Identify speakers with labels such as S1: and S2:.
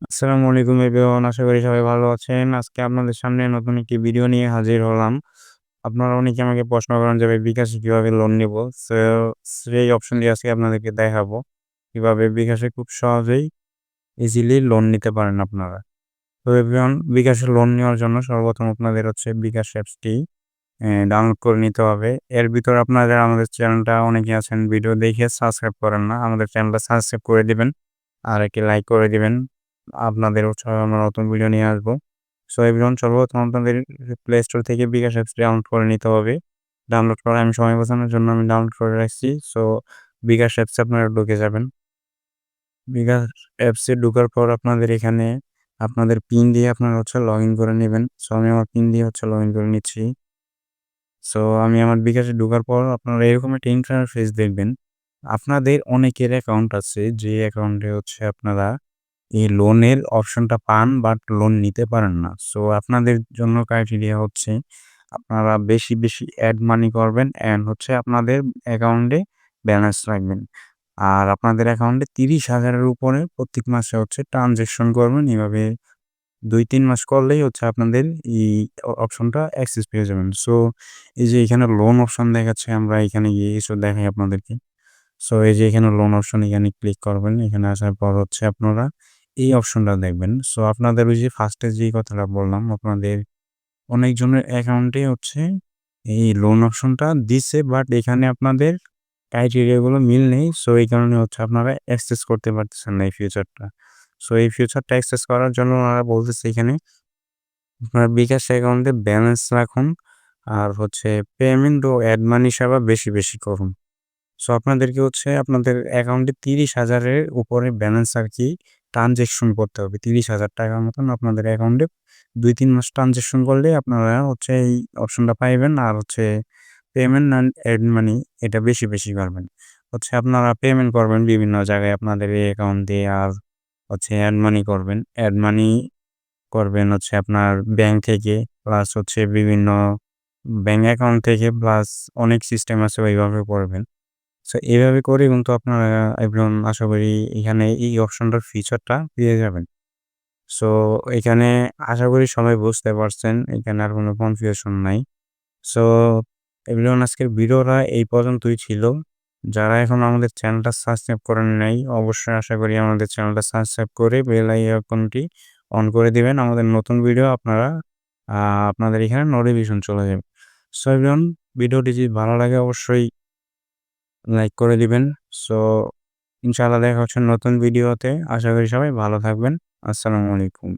S1: আসসালামু আলাইকুম এভরিওয়ান। আশা করি সবাই ভালো আছেন। আজকে আপনাদের সামনে নতুন একটি ভিডিও নিয়ে হাজির হলাম। আপনারা অনেকে আমাকে প্রশ্ন করেন যে ভাই বিকাশে কিভাবে লোন নিবো? সো সেই অপশনটি আজকে আপনাদেরকে দেখাবো। কিভাবে বিকাশে খুব সহজেই ইজিলি লোন নিতে পারেন আপনারা। তো এভরিওয়ান বিকাশে লোন নেওয়ার জন্য সর্বপ্রথম আপনাদের হচ্ছে বিকাশ অ্যাপসটি ডাউনলোড করে নিতে হবে। এর ভিতরে আপনারা আমাদের চ্যানেলটা অনেকে আছেন ভিডিও দেখে সাবস্ক্রাইব করেন না। আমাদের চ্যানেলটা সাবস্ক্রাইব করে দিবেন। আর একটি লাইক করে দিবেন। আপনাদের উৎসাহে আমরা নতুন ভিডিও নিয়ে আসবো। সো এভরিওয়ান সর্বপ্রথম আপনাদের প্লে স্টোর থেকে বিকাশ অ্যাপস ডাউনলোড করে নিতে হবে। ডাউনলোড করা আমি সময় বাঁচানোর জন্য আমি ডাউনলোড করে রাখছি। সো বিকাশ অ্যাপসে আপনারা ঢুকে যাবেন। বিকাশ অ্যাপসে ঢোকার পর আপনাদের এখানে আপনাদের পিন দিয়ে আপনারা হচ্ছে লগইন করে নিবেন। সো আমি আমার পিন দিয়ে হচ্ছে লগইন করে নিচ্ছি। সো আমি আমার বিকাশে ঢোকার পর আপনারা এরকম একটা ইন্টারফেস দেখবেন। আপনাদের অনেকের অ্যাকাউন্ট আছে যে অ্যাকাউন্টে হচ্ছে আপনারা এই লোনের অপশনটা পান বাট লোন নিতে পারেন না। সো আপনাদের জন্য ক্রাইটেরিয়া হচ্ছে আপনারা বেশি এড মানি করবেন অ্যান্ড হচ্ছে আপনাদের অ্যাকাউন্টে ব্যালেন্স রাখবেন। আর আপনাদের অ্যাকাউন্টে ৩০,০০০ এর উপরে প্রত্যেক মাসে হচ্ছে ট্রান্সেকশন করবেন। এভাবে ২-৩ মাস করলেই হচ্ছে আপনাদের এই অপশনটা অ্যাক্সেস পেয়ে যাবেন। সো এই যে এখানে লোন অপশন দেখাচ্ছে আমরা এখানে গিয়ে কিছু দেখাই আপনাদেরকে। সো এই যে এখানে লোন অপশন এখানে ক্লিক করবেন। এখানে আসার পর হচ্ছে আপনারা এই অপশনটা দেখবেন। সো আপনাদের ওই যে ফার্স্টে যেই কথাটা বললাম আপনাদের অনেকজনের অ্যাকাউন্টে হচ্ছে এই লোন অপশনটা দিছে বাট এখানে আপনাদের ক্রাইটেরিয়া গুলো মিল নেই। সো এই কারণে হচ্ছে আপনারা অ্যাক্সেস করতে পারতেছেন না এই ফিউচারটা। সো এই ফিউচারটা অ্যাক্সেস করার জন্য ওনারা বলতেছে এখানে আপনার বিকাশ অ্যাকাউন্টে ব্যালেন্স রাখুন আর হচ্ছে পেমেন্ট ও অ্যাড মানি সেবা বেশি করুন। সো আপনাদেরকে হচ্ছে আপনাদের অ্যাকাউন্টে ৩০,০০০ এর উপরে ব্যালেন্স আরকি ট্রান্সেকশন করতে হবে। ৳৩০,০০০ মতন আপনাদের অ্যাকাউন্টে ২-৩ মাস ট্রান্সেকশন করলেই আপনারা হচ্ছে এই অপশনটা পাইবেন। আর হচ্ছে পেমেন্ট অ্যান্ড এড মানি এটা বেশি পারবেন। হচ্ছে আপনারা পেমেন্ট করবেন বিভিন্ন জায়গায় আপনাদের এই অ্যাকাউন্ট দিয়ে আর হচ্ছে এড মানি করবেন। এড মানি করবেন হচ্ছে আপনার ব্যাংক থেকে প্লাস হচ্ছে বিভিন্ন ব্যাংক অ্যাকাউন্ট থেকে প্লাস অনেক সিস্টেম আছে ওইভাবে করবেন। সো এভাবে করে কিন্তু আপনারা একদম আশা করি এখানে এই অপশনটার ফিচারটা পেয়ে যাবেন। সো এখানে আশা করি সবাই বুঝতে পারছেন। এখানে আর কোনো কনফিউশন নাই। সো এভরিওয়ান আজকের ভিডিওটা এই পর্যন্তই ছিল। যারা এখনো আমাদের চ্যানেলটা সাবস্ক্রাইব করেন নাই অবশ্যই আশা করি আমাদের চ্যানেলটা সাবস্ক্রাইব করে বেল আইকনটি অন করে দিবেন। আমাদের নতুন ভিডিও আপনারা আপনাদের এখানে নোটিফিকেশন চলে যাবে। সো এভরিওয়ান ভিডিওটি যদি ভালো লাগে অবশ্যই লাইক করে দিবেন। সো ইনশাআল্লাহ দেখা হচ্ছে নতুন ভিডিওতে। আশা করি সবাই ভালো থাকবেন। আসসালামু আলাইকুম।